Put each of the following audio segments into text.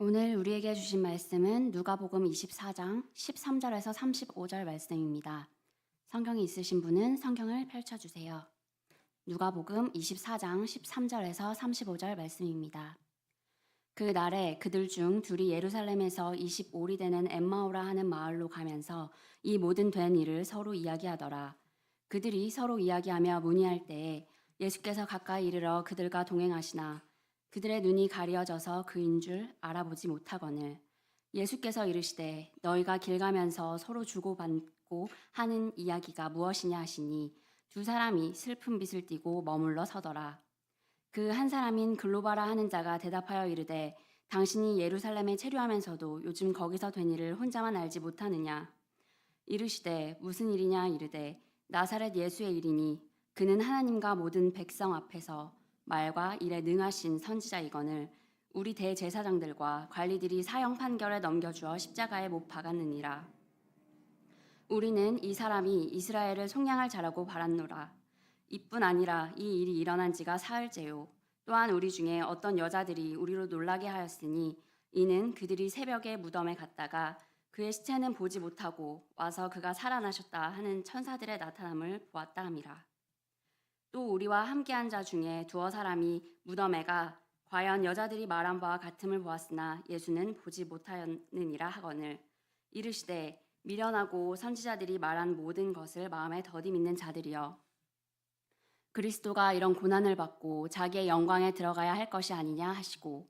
오늘 우리에게 주신 말씀은 누가복음 24장 13절에서 35절 말씀입니다. 성경이 있으신 분은 성경을 펼쳐주세요. 누가복음 24장 13절에서 35절 말씀입니다. 그 날에 그들 중 둘이 예루살렘에서 25리 되는 엠마오라 하는 마을로 가면서 이 모든 된 일을 서로 이야기하더라. 그들이 서로 이야기하며 문의할 때에 예수께서 가까이 이르러 그들과 동행하시나 그들의 눈이 가려져서 그인 줄 알아보지 못하거늘 예수께서 이르시되 너희가 길 가면서 서로 주고받고 하는 이야기가 무엇이냐 하시니 두 사람이 슬픈 빛을 띠고 머물러 서더라. 그 한 사람인 글로바라 하는 자가 대답하여 이르되 당신이 예루살렘에 체류하면서도 요즘 거기서 된 일을 혼자만 알지 못하느냐. 이르시되 무슨 일이냐 이르되 나사렛 예수의 일이니 그는 하나님과 모든 백성 앞에서 말과 일에 능하신 선지자이거늘 우리 대제사장들과 관리들이 사형 판결에 넘겨주어 십자가에 못 박았느니라. 우리는 이 사람이 이스라엘을 속량할 자라고 바랐노라. 이뿐 아니라 이 일이 일어난 지가 사흘째요. 또한 우리 중에 어떤 여자들이 우리로 놀라게 하였으니 이는 그들이 새벽에 무덤에 갔다가 그의 시체는 보지 못하고 와서 그가 살아나셨다 하는 천사들의 나타남을 보았다 함이라. 또 우리와 함께한 자 중에 두어 사람이 무덤에 가 과연 여자들이 말한 바와 같음을 보았으나 예수는 보지 못하였느니라 하거늘 이르시되 미련하고 선지자들이 말한 모든 것을 마음에 더디 믿는 자들이여 그리스도가 이런 고난을 받고 자기의 영광에 들어가야 할 것이 아니냐 하시고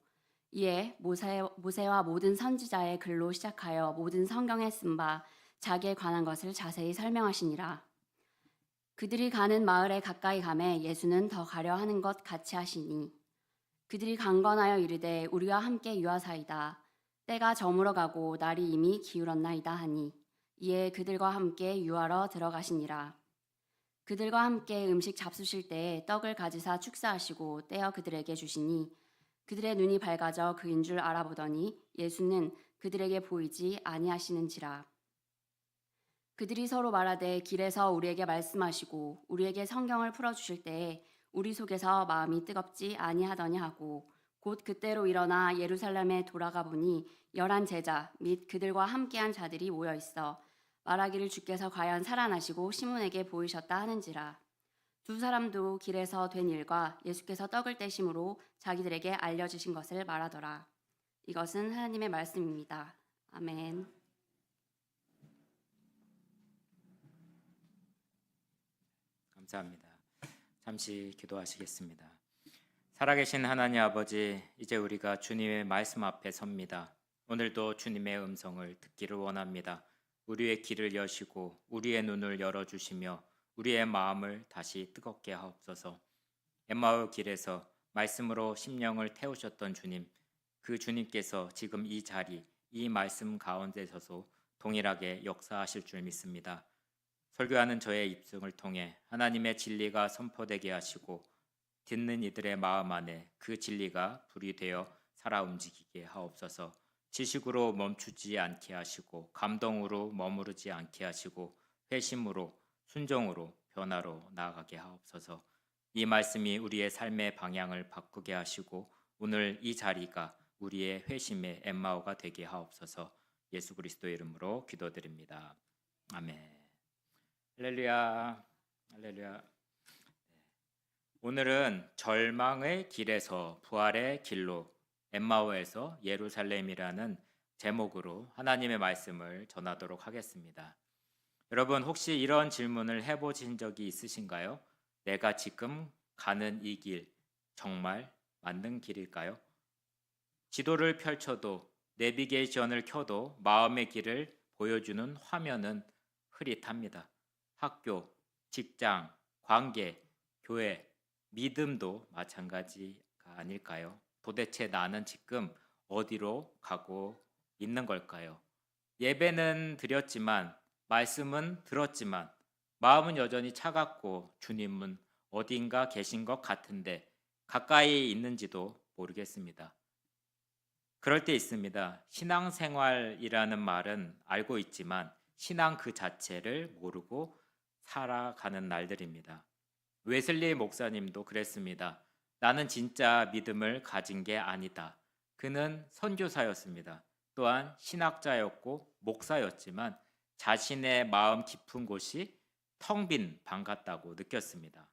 이에 모세와 모든 선지자의 글로 시작하여 모든 성경에 쓴 바 자기에 관한 것을 자세히 설명하시니라. 그들이 가는 마을에 가까이 가매 예수는 더 가려 하는 것 같이 하시니 그들이 강건하여 이르되 우리와 함께 유하사이다. 때가 저물어 가고 날이 이미 기울었나이다 하니 이에 그들과 함께 유하러 들어가시니라. 그들과 함께 음식 잡수실 때에 떡을 가지사 축사하시고 떼어 그들에게 주시니 그들의 눈이 밝아져 그인 줄 알아보더니 예수는 그들에게 보이지 아니하시는지라. 그들이 서로 말하되 길에서 우리에게 말씀하시고 우리에게 성경을 풀어주실 때에 우리 속에서 마음이 뜨겁지 아니하더냐 하고 곧 그때로 일어나 예루살렘에 돌아가 보니 11 제자 및 그들과 함께한 자들이 모여 있어 말하기를 주께서 과연 살아나시고 시몬에게 보이셨다 하는지라. 두 사람도 길에서 된 일과 예수께서 떡을 떼심으로 자기들에게 알려주신 것을 말하더라. 이것은 하나님의 말씀입니다. 아멘. 감사합니다. 잠시 기도하시겠습니다. 살아계신 하나님 아버지, 이제 우리가 주님의 말씀 앞에 섭니다. 오늘도 주님의 음성을 듣기를 원합니다. 우리의 길을 여시고 우리의 눈을 열어주시며 우리의 마음을 다시 뜨겁게 하옵소서. 엠마오 길에서 말씀으로 심령을 태우셨던 주님, 그 주님께서 지금 이 자리, 이 말씀 가운데 서서 동일하게 역사하실 줄 믿습니다. 설교하는 저의 입술을 통해 하나님의 진리가 선포되게 하시고 듣는 이들의 마음 안에 그 진리가 불이 되어 살아 움직이게 하옵소서. 지식으로 멈추지 않게 하시고 감동으로 머무르지 않게 하시고 회심으로 순종으로 변화로 나아가게 하옵소서. 이 말씀이 우리의 삶의 방향을 바꾸게 하시고 오늘 이 자리가 우리의 회심의 엠마오가 되게 하옵소서. 예수 그리스도의 이름으로 기도드립니다. 아멘. 할렐루야. 할렐루야. 오늘은 절망의 길에서 부활의 길로 엠마오에서 예루살렘이라는 제목으로 하나님의 말씀을 전하도록 하겠습니다. 여러분 혹시 이런 질문을 해보신 적이 있으신가요? 내가 지금 가는 이 길 정말 맞는 길일까요? 지도를 펼쳐도 내비게이션을 켜도 마음의 길을 보여주는 화면은 흐릿합니다. 학교, 직장, 관계, 교회, 믿음도 마찬가지가 아닐까요? 도대체 나는 지금 어디로 가고 있는 걸까요? 예배는 드렸지만 말씀은 들었지만 마음은 여전히 차갑고 주님은 어딘가 계신 것 같은데 가까이 있는지도 모르겠습니다. 그럴 때 있습니다. 신앙생활이라는 말은 알고 있지만 신앙 그 자체를 모르고 살아가는 날들입니다. 웨슬리 목사님도 그랬습니다. 나는 진짜 믿음을 가진 게 아니다. 그는 선교사였습니다. 또한 신학자였고 목사였지만 자신의 마음 깊은 곳이 텅 빈 방 같다고 느꼈습니다.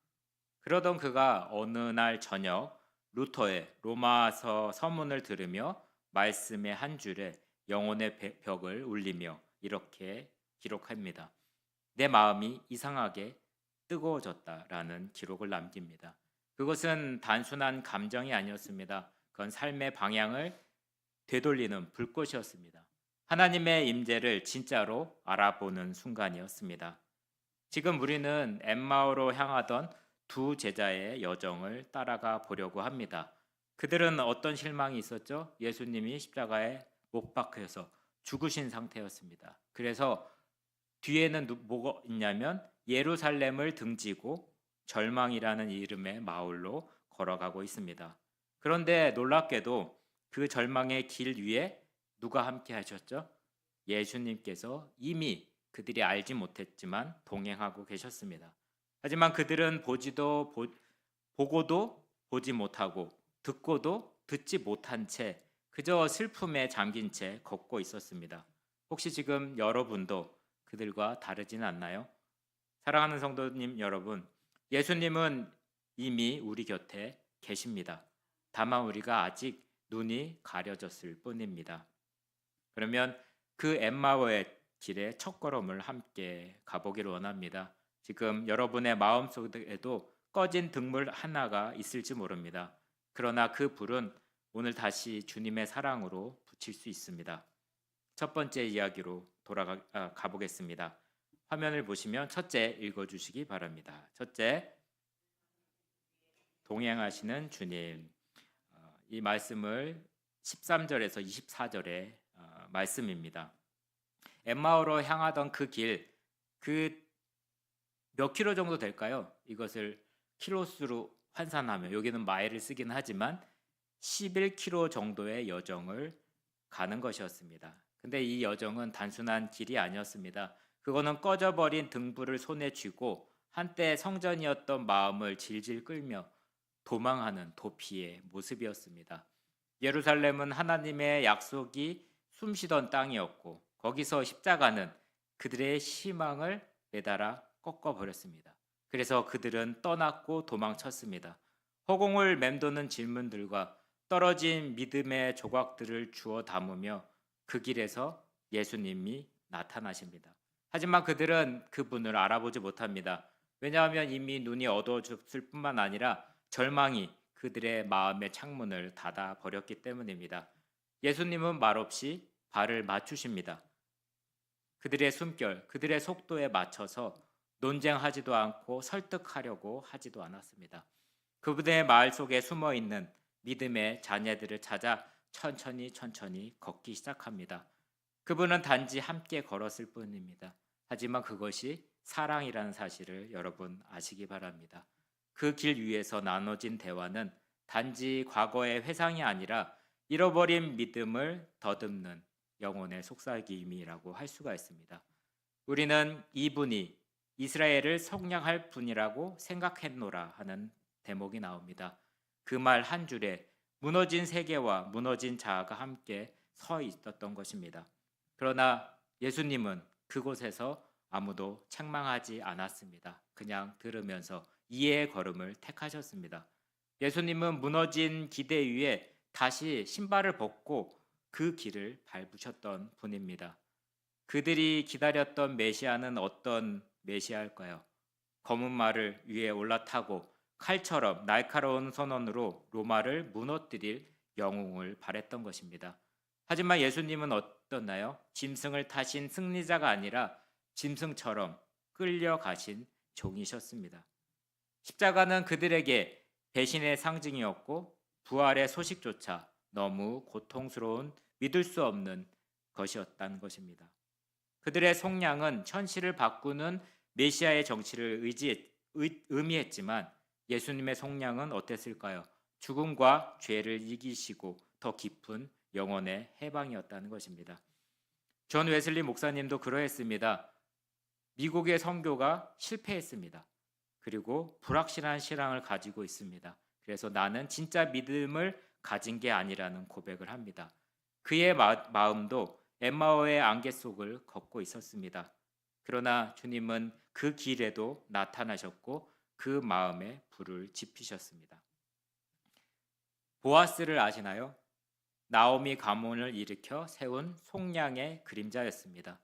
그러던 그가 어느 날 저녁 루터의 로마서 서문을 들으며 말씀의 한 줄에 영혼의 벽을 울리며 이렇게 기록합니다. 내 마음이 이상하게 뜨거워졌다라는 기록을 남깁니다. 그것은 단순한 감정이 아니었습니다. 그건 삶의 방향을 되돌리는 불꽃이었습니다. 하나님의 임재를 진짜로 알아보는 순간이었습니다. 지금 우리는 엠마오로 향하던 두 제자의 여정을 따라가 보려고 합니다. 그들은 어떤 실망이 있었죠? 예수님이 십자가에 못 박혀서 죽으신 상태였습니다. 그래서 뒤에는 뭐가 있냐면 예루살렘을 등지고 절망이라는 이름의 마을로 걸어가고 있습니다. 그런데 놀랍게도 그 절망의 길 위에 누가 함께 하셨죠? 예수님께서 이미 그들이 알지 못했지만 동행하고 계셨습니다. 하지만 그들은 보고도 보지 못하고 듣고도 듣지 못한 채 그저 슬픔에 잠긴 채 걷고 있었습니다. 혹시 지금 여러분도 그들과 다르지는 않나요? 사랑하는 성도님 여러분, 예수님은 이미 우리 곁에 계십니다. 다만 우리가 아직 눈이 가려졌을 뿐입니다. 그러면 그 엠마오의 길의 첫걸음을 함께 가보기를 원합니다. 지금 여러분의 마음속에도 꺼진 등불 하나가 있을지 모릅니다. 그러나 그 불은 오늘 다시 주님의 사랑으로 붙일 수 있습니다. 첫 번째 이야기로 가보겠습니다. 화면을 보시면 첫째 읽어주시기 바랍니다. 첫째, 동행하시는 주님. 이 말씀을 13절에서 24절의 말씀입니다. 엠마오로 향하던 그 길, 몇 킬로 정도 될까요? 이것을 킬로수로 환산하면 여기는 마일을 쓰긴 하지만 11킬로 정도의 여정을 가는 것이었습니다. 근데 이 여정은 단순한 길이 아니었습니다. 그거는 꺼져버린 등불을 손에 쥐고 한때 성전이었던 마음을 질질 끌며 도망하는 도피의 모습이었습니다. 예루살렘은 하나님의 약속이 숨쉬던 땅이었고 거기서 십자가는 그들의 희망을 매달아 꺾어버렸습니다. 그래서 그들은 떠났고 도망쳤습니다. 허공을 맴도는 질문들과 떨어진 믿음의 조각들을 주워 담으며 그 길에서 예수님이 나타나십니다. 하지만 그들은 그분을 알아보지 못합니다. 왜냐하면 이미 눈이 어두워졌을 뿐만 아니라 절망이 그들의 마음의 창문을 닫아 버렸기 때문입니다. 예수님은 말없이 발을 맞추십니다. 그들의 숨결, 그들의 속도에 맞춰서 논쟁하지도 않고 설득하려고 하지도 않았습니다. 그분의 마을 속에 숨어 있는 믿음의 자녀들을 찾아 천천히 걷기 시작합니다. 그분은 단지 함께 걸었을 뿐입니다. 하지만 그것이 사랑이라는 사실을 여러분 아시기 바랍니다. 그 길 위에서 나눠진 대화는 단지 과거의 회상이 아니라 잃어버린 믿음을 더듬는 영혼의 속삭임이라고 할 수가 있습니다. 우리는 이분이 이스라엘을 속량할 분이라고 생각했노라 하는 대목이 나옵니다. 그 말 한 줄에 무너진 세계와 무너진 자아가 함께 서 있었던 것입니다. 그러나 예수님은 그곳에서 아무도 책망하지 않았습니다. 그냥 들으면서 이해의 걸음을 택하셨습니다. 예수님은 무너진 기대 위에 다시 신발을 벗고 그 길을 밟으셨던 분입니다. 그들이 기다렸던 메시아는 어떤 메시아일까요? 검은 말을 위에 올라타고 칼처럼 날카로운 선언으로 로마를 무너뜨릴 영웅을 바랬던 것입니다. 하지만 예수님은 어떻나요? 짐승을 타신 승리자가 아니라 짐승처럼 끌려가신 종이셨습니다. 십자가는 그들에게 배신의 상징이었고 부활의 소식조차 너무 고통스러운 믿을 수 없는 것이었다는 것입니다. 그들의 속량은 현실을 바꾸는 메시아의 정치를 의미했지만 예수님의 속량은 어땠을까요? 죽음과 죄를 이기시고 더 깊은 영혼의 해방이었다는 것입니다. 존 웨슬리 목사님도 그러했습니다. 미국의 선교가 실패했습니다. 그리고 불확실한 신앙을 가지고 있습니다. 그래서 나는 진짜 믿음을 가진 게 아니라는 고백을 합니다. 그의 마음도 엠마오의 안개 속을 걷고 있었습니다. 그러나 주님은 그 길에도 나타나셨고 그 마음에 불을 지피셨습니다. 보아스를 아시나요? 나오미 가문을 일으켜 세운 속량의 그림자였습니다.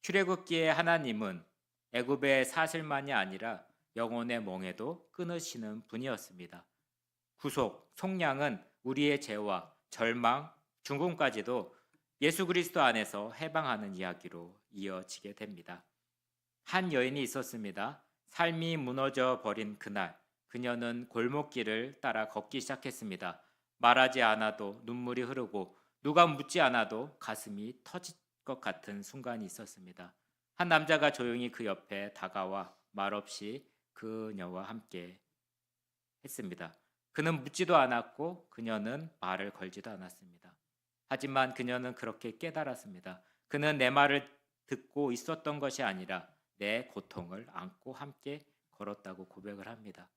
출애굽기의 하나님은 애굽의 사슬만이 아니라 영혼의 멍에도 끊으시는 분이었습니다. 구속, 속량은 우리의 죄와 절망, 죽음까지도 예수 그리스도 안에서 해방하는 이야기로 이어지게 됩니다. 한 여인이 있었습니다. 삶이 무너져 버린 그날, 그녀는 골목길을 따라 걷기 시작했습니다. 말하지 않아도 눈물이 흐르고 누가 묻지 않아도 가슴이 터질 것 같은 순간이 있었습니다. 한 남자가 조용히 그 옆에 다가와 말없이 그녀와 함께 했습니다. 그는 묻지도 않았고 그녀는 말을 걸지도 않았습니다. 하지만 그녀는 그렇게 깨달았습니다. 그는 내 말을 듣고 있었던 것이 아니라 내 고통을 안고 함께 걸었다고 고백을 합니다.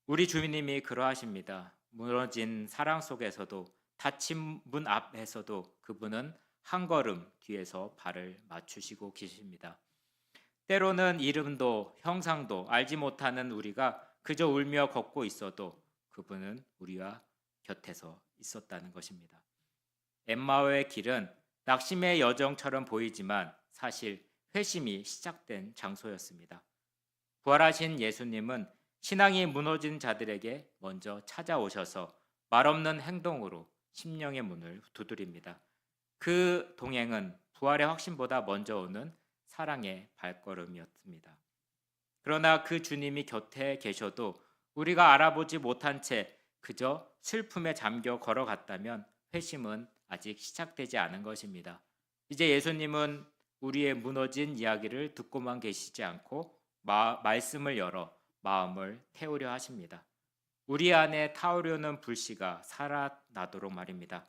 우리 주님이 그러하십니다. 무너진 사랑 속에서도 닫힌 문 앞에서도 그분은 한 걸음 뒤에서 발을 맞추시고 계십니다. 때로는 이름도 형상도 알지 못하는 우리가 그저 울며 걷고 있어도 그분은 우리와 곁에서 있었다는 것입니다. 엠마오의 길은 낙심의 여정처럼 보이지만 사실 회심이 시작된 장소였습니다. 부활하신 예수님은 신앙이 무너진 자들에게 먼저 찾아오셔서 말없는 행동으로 심령의 문을 두드립니다. 그 동행은 부활의 확신보다 먼저 오는 사랑의 발걸음이었습니다. 그러나 그 주님이 곁에 계셔도 우리가 알아보지 못한 채 그저 슬픔에 잠겨 걸어갔다면 회심은 아직 시작되지 않은 것입니다. 이제 예수님은 우리의 무너진 이야기를 듣고만 계시지 않고 말씀을 열어 마음을 태우려 하십니다. 우리 안에 타오르는 불씨가 살아나도록 말입니다.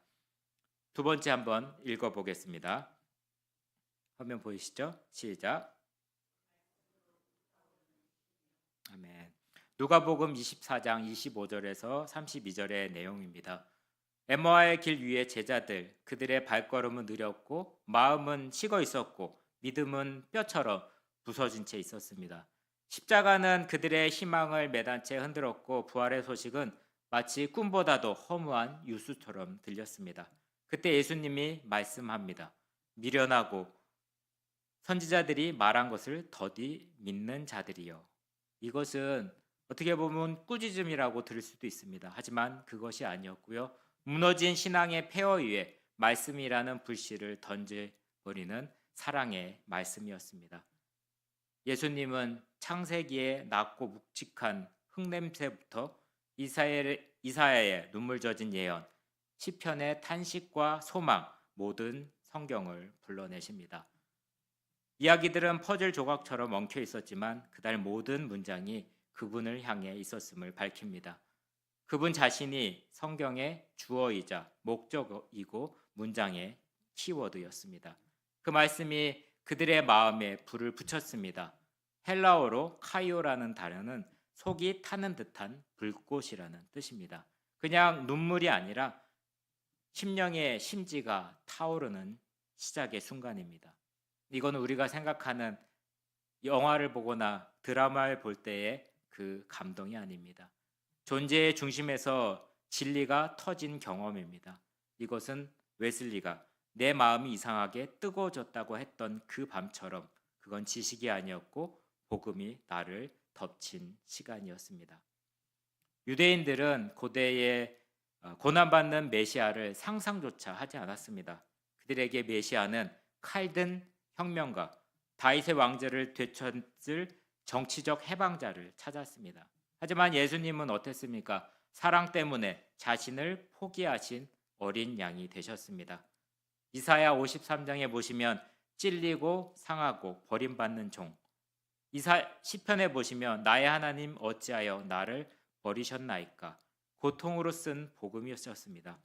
두 번째 한번 읽어보겠습니다. 화면 보이시죠? 시작. 아멘. 누가복음 24장 25절에서 32절의 내용입니다. 엠마오의 길 위에 제자들, 그들의 발걸음은 느렸고 마음은 식어 있었고 믿음은 뼈처럼 부서진 채 있었습니다. 십자가는 그들의 희망을 매단 채 흔들었고 부활의 소식은 마치 꿈보다도 허무한 유수처럼 들렸습니다. 그때 예수님이 말씀합니다. 미련하고 선지자들이 말한 것을 더디 믿는 자들이여. 이것은 어떻게 보면 꾸짖음이라고 들을 수도 있습니다. 하지만 그것이 아니었고요. 무너진 신앙의 폐허 위에 말씀이라는 불씨를 던져버리는 사랑의 말씀이었습니다. 예수님은 창세기에 낮고 묵직한 흙냄새부터 이사야의 눈물 젖은 예언, 시편의 탄식과 소망, 모든 성경을 불러내십니다. 이야기들은 퍼즐 조각처럼 엉켜 있었지만 그달 모든 문장이 그분을 향해 있었음을 밝힙니다. 그분 자신이 성경의 주어이자 목적이고 문장의 키워드였습니다. 그 말씀이 그들의 마음에 불을 붙였습니다. 헬라어로 카이오라는 단어는 속이 타는 듯한 불꽃이라는 뜻입니다. 그냥 눈물이 아니라 심령의 심지가 타오르는 시작의 순간입니다. 이건 우리가 생각하는 영화를 보거나 드라마를 볼 때의 그 감동이 아닙니다. 존재의 중심에서 진리가 터진 경험입니다. 이것은 웨슬리가 내 마음이 이상하게 뜨거워졌다고 했던 그 밤처럼 그건 지식이 아니었고 복음이 나를 덮친 시간이었습니다. 유대인들은 고대에 고난받는 메시아를 상상조차 하지 않았습니다. 그들에게 메시아는 칼든 혁명가, 다윗의 왕좌를 되찾을 정치적 해방자를 찾았습니다. 하지만 예수님은 어땠습니까? 사랑 때문에 자신을 포기하신 어린 양이 되셨습니다. 이사야 53장에 보시면 찔리고 상하고 버림받는 종, 시편에 보시면 나의 하나님 어찌하여 나를 버리셨나이까, 고통으로 쓴 복음이었습니다.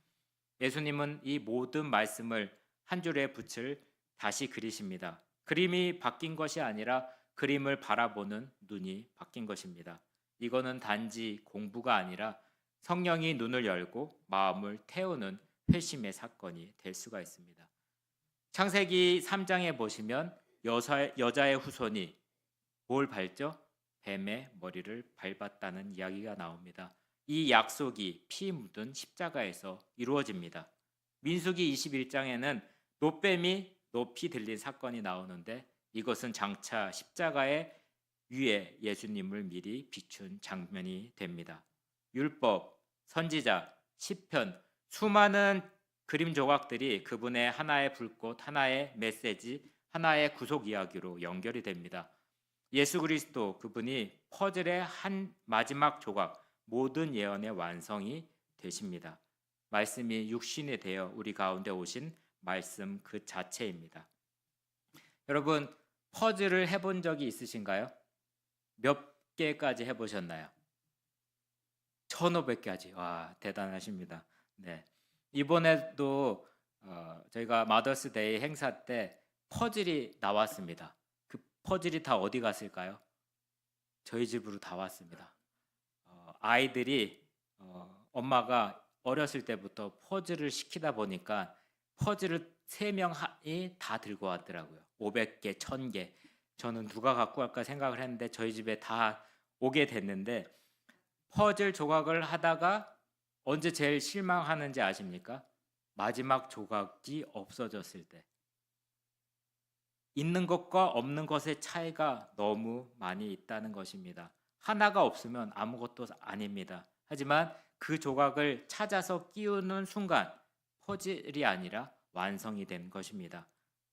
예수님은 이 모든 말씀을 한 줄에 붓을 다시 그리십니다. 그림이 바뀐 것이 아니라 그림을 바라보는 눈이 바뀐 것입니다. 이거는 단지 공부가 아니라 성령이 눈을 열고 마음을 태우는 회심의 사건이 될 수가 있습니다. 창세기 3장에 보시면 여자의 후손이 뭘 밟죠? 뱀의 머리를 밟았다는 이야기가 나옵니다. 이 약속이 피 묻은 십자가에서 이루어집니다. 민수기 21장에는 노뱀이 높이 들린 사건이 나오는데 이것은 장차 십자가의 위에 예수님을 미리 비춘 장면이 됩니다. 율법, 선지자, 시편, 수많은 그림 조각들이 그분의 하나의 불꽃, 하나의 메시지, 하나의 구속 이야기로 연결이 됩니다. 예수 그리스도 그분이 퍼즐의 한 마지막 조각, 모든 예언의 완성이 되십니다. 말씀이 육신이 되어 우리 가운데 오신 말씀 그 자체입니다. 여러분, 퍼즐을 해본 적이 있으신가요? 몇 개까지 해보셨나요? 1500개까지. 와, 대단하십니다. 네. 이번에도 저희가 마더스데이 행사 때 퍼즐이 나왔습니다. 그 퍼즐이 다 어디 갔을까요? 저희 집으로 다 왔습니다. 아이들이 엄마가 어렸을 때부터 퍼즐을 시키다 보니까 퍼즐을 3명이 다 들고 왔더라고요. 500개, 1000개. 저는 누가 갖고 갈까 생각을 했는데 저희 집에 다 오게 됐는데, 퍼즐 조각을 하다가 언제 제일 실망하는지 아십니까? 마지막 조각이 없어졌을 때. 있는 것과 없는 것의 차이가 너무 많이 있다는 것입니다. 하나가 없으면 아무것도 아닙니다. 하지만 그 조각을 찾아서 끼우는 순간 퍼즐이 아니라 완성이 된 것입니다.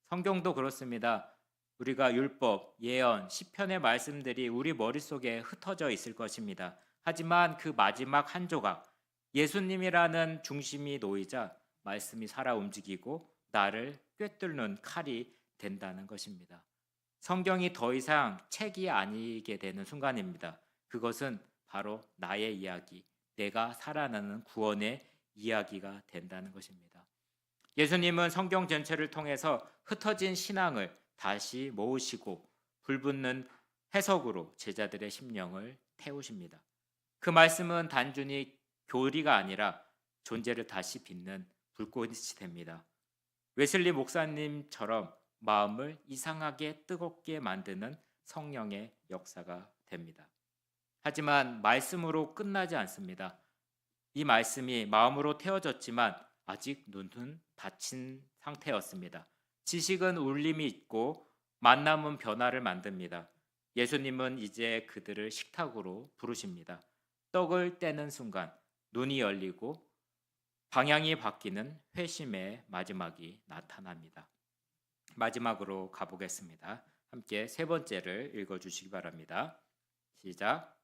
성경도 그렇습니다. 우리가 율법, 예언, 시편의 말씀들이 우리 머릿속에 흩어져 있을 것입니다. 하지만 그 마지막 한 조각, 예수님이라는 중심이 놓이자 말씀이 살아 움직이고 나를 꿰뚫는 칼이 된다는 것입니다. 성경이 더 이상 책이 아니게 되는 순간입니다. 그것은 바로 나의 이야기, 내가 살아나는 구원의 이야기가 된다는 것입니다. 예수님은 성경 전체를 통해서 흩어진 신앙을 다시 모으시고 불붙는 해석으로 제자들의 심령을 태우십니다. 그 말씀은 단순히 교리가 아니라 존재를 다시 빛는 불꽃이 됩니다. 웨슬리 목사님처럼 마음을 이상하게 뜨겁게 만드는 성령의 역사가 됩니다. 하지만 말씀으로 끝나지 않습니다. 이 말씀이 마음으로 태워졌지만 아직 눈은 닫힌 상태였습니다. 지식은 울림이 있고 만남은 변화를 만듭니다. 예수님은 이제 그들을 식탁으로 부르십니다. 떡을 떼는 순간 눈이 열리고 방향이 바뀌는 회심의 마지막이 나타납니다. 마지막으로 가보겠습니다. 함께 세 번째를 읽어주시기 바랍니다. 시작.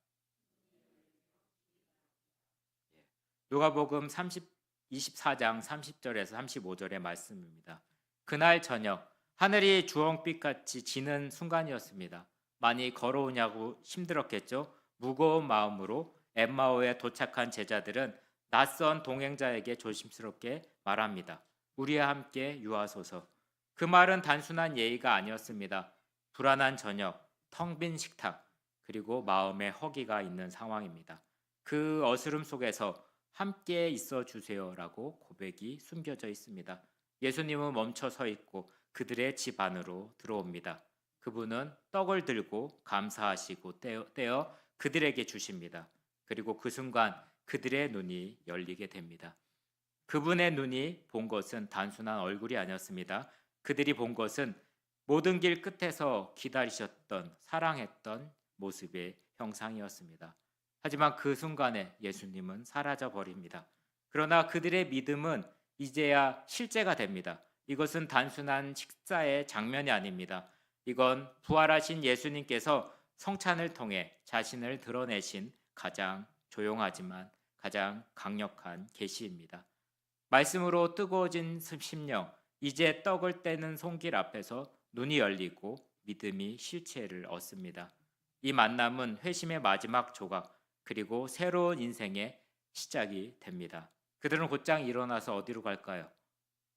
누가복음 24장 30절에서 35절의 말씀입니다. 그날 저녁 하늘이 주홍빛같이 지는 순간이었습니다. 많이 걸어오냐고 힘들었겠죠. 무거운 마음으로 엠마오에 도착한 제자들은 낯선 동행자에게 조심스럽게 말합니다. 우리와 함께 유하소서. 그 말은 단순한 예의가 아니었습니다. 불안한 저녁, 텅 빈 식탁, 그리고 마음의 허기가 있는 상황입니다. 그 어스름 속에서 함께 있어 주세요라고 고백이 숨겨져 있습니다. 예수님은 멈춰 서 있고 그들의 집 안으로 들어옵니다. 그분은 떡을 들고 감사하시고 떼어 그들에게 주십니다. 그리고 그 순간 그들의 눈이 열리게 됩니다. 그분의 눈이 본 것은 단순한 얼굴이 아니었습니다. 그들이 본 것은 모든 길 끝에서 기다리셨던, 사랑했던 모습의 형상이었습니다. 하지만 그 순간에 예수님은 사라져 버립니다. 그러나 그들의 믿음은 이제야 실제가 됩니다. 이것은 단순한 식사의 장면이 아닙니다. 이건 부활하신 예수님께서 성찬을 통해 자신을 드러내신 가장 조용하지만 가장 강력한 계시입니다. 말씀으로 뜨거워진 심령, 이제 떡을 떼는 손길 앞에서 눈이 열리고 믿음이 실체를 얻습니다. 이 만남은 회심의 마지막 조각, 그리고 새로운 인생의 시작이 됩니다. 그들은 곧장 일어나서 어디로 갈까요?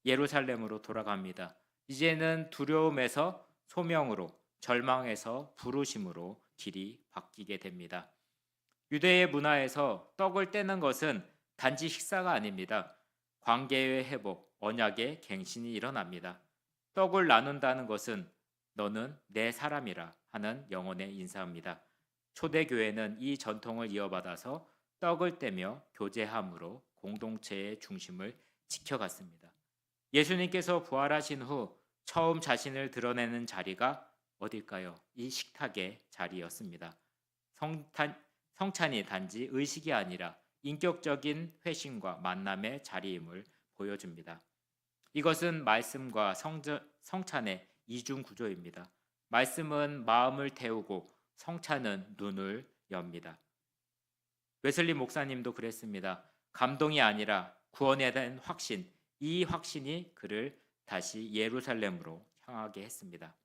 예루살렘으로 돌아갑니다. 이제는 두려움에서 소명으로, 절망에서 부르심으로 길이 바뀌게 됩니다. 유대의 문화에서 떡을 떼는 것은 단지 식사가 아닙니다. 관계의 회복, 언약의 갱신이 일어납니다. 떡을 나눈다는 것은 너는 내 사람이라 하는 영혼의 인사입니다. 초대교회는 이 전통을 이어받아서 떡을 떼며 교제함으로 공동체의 중심을 지켜갔습니다. 예수님께서 부활하신 후 처음 자신을 드러내는 자리가 어딜까요? 이 식탁의 자리였습니다. 성찬이 단지 의식이 아니라 인격적인 회심과 만남의 자리임을 보여줍니다. 이것은 말씀과 성찬의 이중 구조입니다. 말씀은 마음을 태우고 성찬은 눈을 엽니다. 웨슬리 목사님도 그랬습니다. 감동이 아니라 구원에 대한 확신, 이 확신이 그를 다시 예루살렘으로 향하게 했습니다.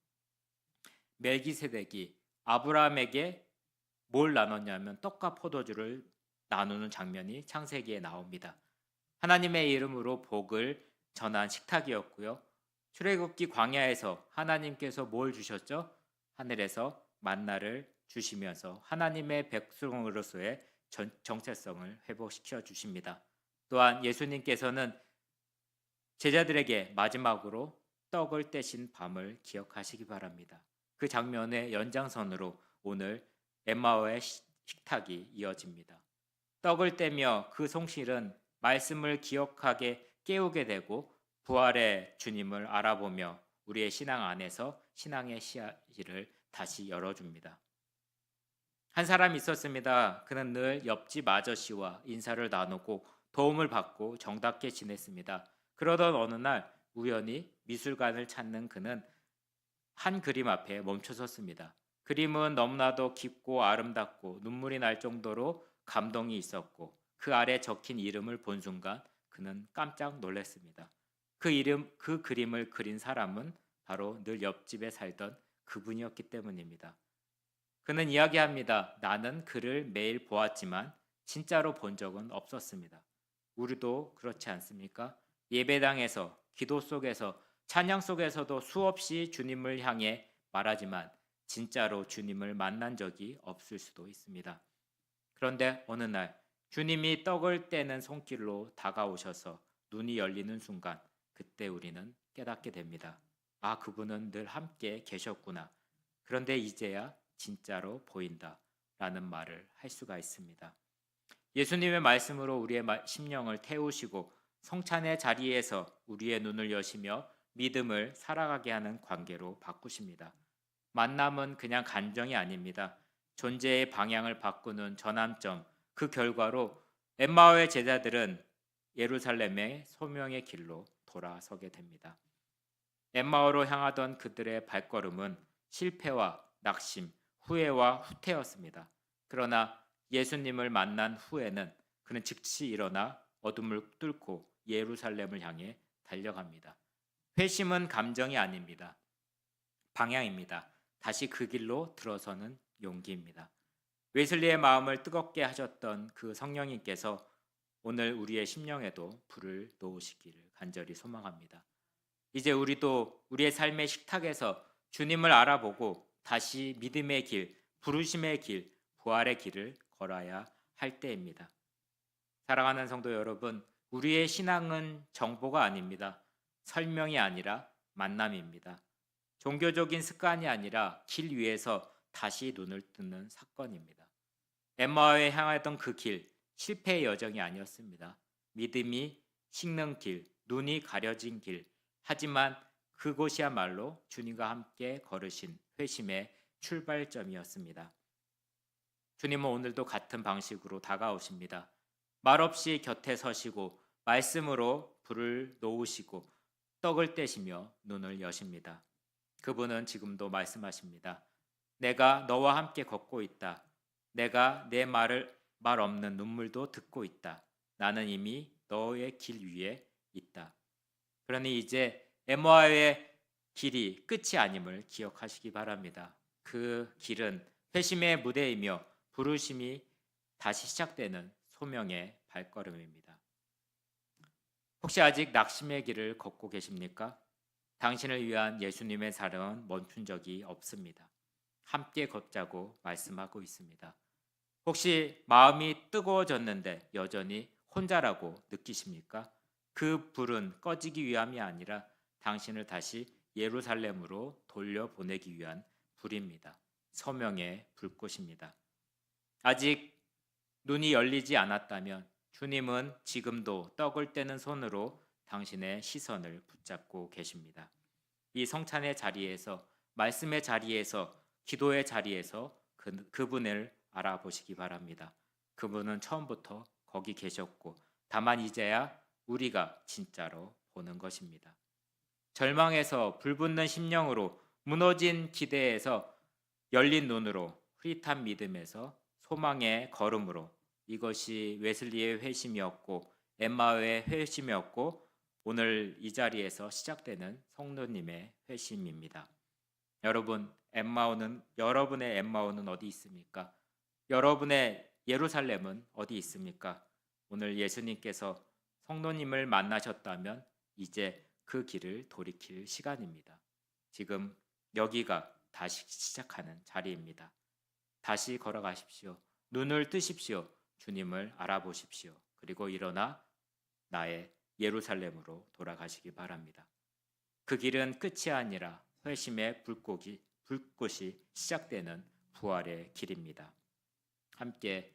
멜기세덱이 아브라함에게 뭘 나눴냐면 떡과 포도주를 나누는 장면이 창세기에 나옵니다. 하나님의 이름으로 복을 전한 식탁이었고요. 출애굽기 광야에서 하나님께서 뭘 주셨죠? 하늘에서 만나를 주시면서 하나님의 백성으로서의 정체성을 회복시켜 주십니다. 또한 예수님께서는 제자들에게 마지막으로 떡을 떼신 밤을 기억하시기 바랍니다. 그 장면의 연장선으로 오늘 엠마오의 식탁이 이어집니다. 떡을 떼며 그 성실은 말씀을 기억하게 깨우게 되고 부활의 주님을 알아보며 우리의 신앙 안에서 신앙의 씨앗을 다시 열어줍니다. 한 사람이 있었습니다. 그는 늘 옆집 아저씨와 인사를 나누고 도움을 받고 정답게 지냈습니다. 그러던 어느 날 우연히 미술관을 찾는 그는 한 그림 앞에 멈춰섰습니다. 그림은 너무나도 깊고 아름답고 눈물이 날 정도로 감동이 있었고 그 아래 적힌 이름을 본 순간 그는 깜짝 놀랐습니다. 그 그림을 그린 사람은 바로 늘 옆집에 살던 그분이었기 때문입니다. 그는 이야기합니다. 나는 그를 매일 보았지만 진짜로 본 적은 없었습니다. 우리도 그렇지 않습니까? 예배당에서, 기도 속에서, 찬양 속에서도 수없이 주님을 향해 말하지만 진짜로 주님을 만난 적이 없을 수도 있습니다. 그런데 어느 날 주님이 떡을 떼는 손길로 다가오셔서 눈이 열리는 순간 그때 우리는 깨닫게 됩니다. 아, 그분은 늘 함께 계셨구나. 그런데 이제야 진짜로 보인다 라는 말을 할 수가 있습니다. 예수님의 말씀으로 우리의 심령을 태우시고 성찬의 자리에서 우리의 눈을 여시며 믿음을 살아가게 하는 관계로 바꾸십니다. 만남은 그냥 간정이 아닙니다. 존재의 방향을 바꾸는 전환점, 그 결과로 엠마오의 제자들은 예루살렘의 소명의 길로 돌아서게 됩니다. 엠마오로 향하던 그들의 발걸음은 실패와 낙심, 후회와 후퇴였습니다. 그러나 예수님을 만난 후에는 그는 즉시 일어나 어둠을 뚫고 예루살렘을 향해 달려갑니다. 회심은 감정이 아닙니다. 방향입니다. 다시 그 길로 들어서는 용기입니다. 웨슬리의 마음을 뜨겁게 하셨던 그 성령님께서 오늘 우리의 심령에도 불을 놓으시기를 간절히 소망합니다. 이제 우리도 우리의 삶의 식탁에서 주님을 알아보고 다시 믿음의 길, 부르심의 길, 부활의 길을 걸어야 할 때입니다. 사랑하는 성도 여러분, 우리의 신앙은 정보가 아닙니다. 설명이 아니라 만남입니다. 종교적인 습관이 아니라 길 위에서 다시 눈을 뜨는 사건입니다. 엠마오에 향하던 그 길, 실패의 여정이 아니었습니다. 믿음이 식는 길, 눈이 가려진 길. 하지만 그곳이야말로 주님과 함께 걸으신 회심의 출발점이었습니다. 주님은 오늘도 같은 방식으로 다가오십니다. 말없이 곁에 서시고 말씀으로 불을 놓으시고 떡을 떼시며 눈을 여십니다. 그분은 지금도 말씀하십니다. 내가 너와 함께 걷고 있다. 내가 내 말 없는 눈물도 듣고 있다. 나는 이미 너의 길 위에 있다. 그러니 이제 엠마오의 길이 끝이 아님을 기억하시기 바랍니다. 그 길은 회심의 무대이며 부르심이 다시 시작되는 소명의 발걸음입니다. 혹시 아직 낙심의 길을 걷고 계십니까? 당신을 위한 예수님의 사랑은 멈춘 적이 없습니다. 함께 걷자고 말씀하고 있습니다. 혹시 마음이 뜨거워졌는데 여전히 혼자라고 느끼십니까? 그 불은 꺼지기 위함이 아니라 당신을 다시 예루살렘으로 돌려보내기 위한 불입니다. 소명의 불꽃입니다. 아직 눈이 열리지 않았다면 주님은 지금도 떡을 떼는 손으로 당신의 시선을 붙잡고 계십니다. 이 성찬의 자리에서, 말씀의 자리에서, 기도의 자리에서 그분을 알아보시기 바랍니다. 그분은 처음부터 거기 계셨고 다만 이제야 우리가 진짜로 보는 것입니다. 절망에서 불붙는 심령으로, 무너진 기대에서 열린 눈으로, 흐릿한 믿음에서 소망의 걸음으로, 이것이 웨슬리의 회심이었고 엠마의 회심이었고 오늘 이 자리에서 시작되는 성도님의 회심입니다. 여러분의 엠마오는 어디 있습니까? 여러분의 예루살렘은 어디 있습니까? 오늘 예수님께서 성도님을 만나셨다면 이제 그 길을 돌이킬 시간입니다. 지금 여기가 다시 시작하는 자리입니다. 다시 걸어가십시오. 눈을 뜨십시오. 주님을 알아보십시오. 그리고 일어나 나의 예루살렘으로 돌아가시기 바랍니다. 그 길은 끝이 아니라 회심의 불꽃이 시작되는 부활의 길입니다. 함께